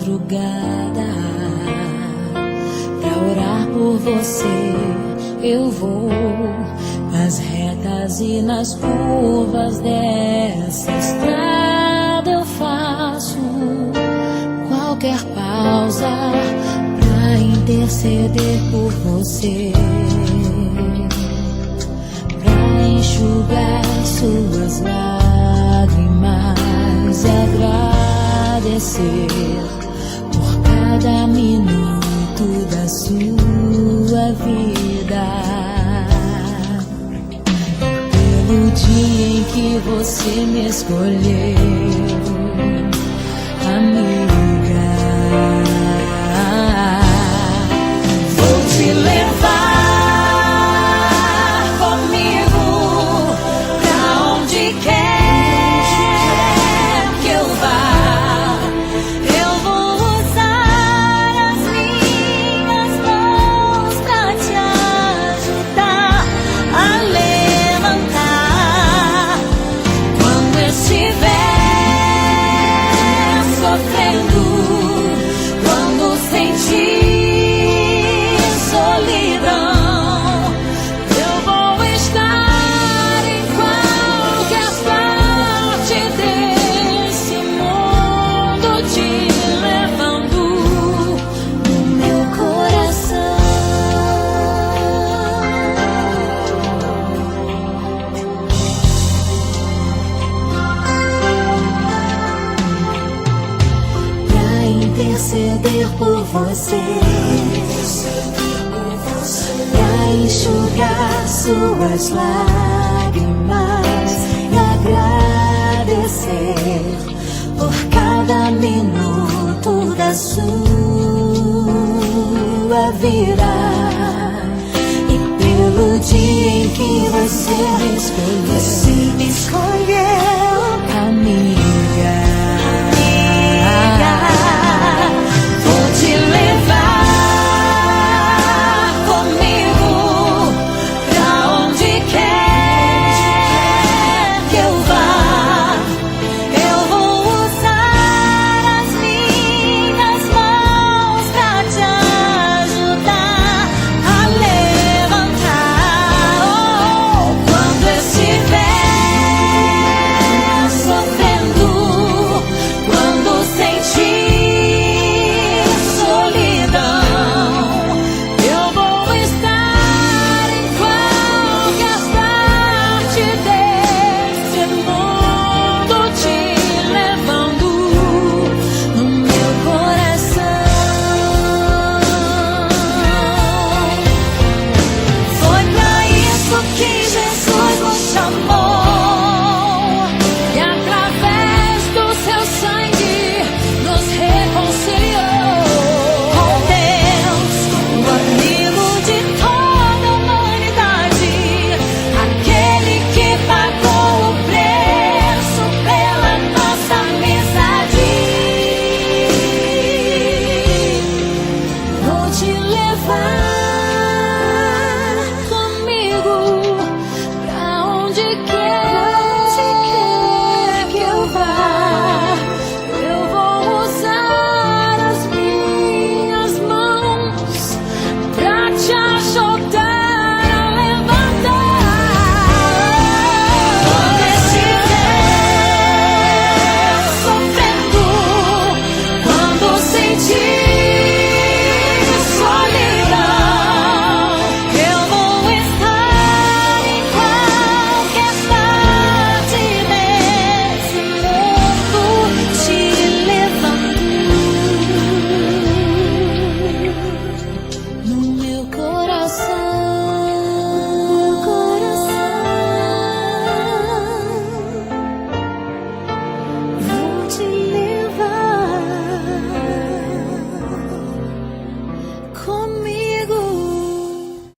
madrugada. Pra orar por você eu vou nas retas e nas curvas dessa estrada. Eu faço qualquer pausa pra interceder por você, pra enxugar suas lágrimas e agradecer por cada minuto da sua vida, pelo dia em que você me escolheu, amiga. Vou te levar comigo pra onde quer que eu vá. Eu vou usar as minhas mãos pra te ajudar a levantar quando estiver sofrendo, quando sentir solidão. Eu vou estar em qualquer parte desse mundo, te levando no meu coração. Pra interceder por você, pra enxugar suas lágrimas e agradecer por cada minuto da sua vida, e pelo dia em que você me escolheu,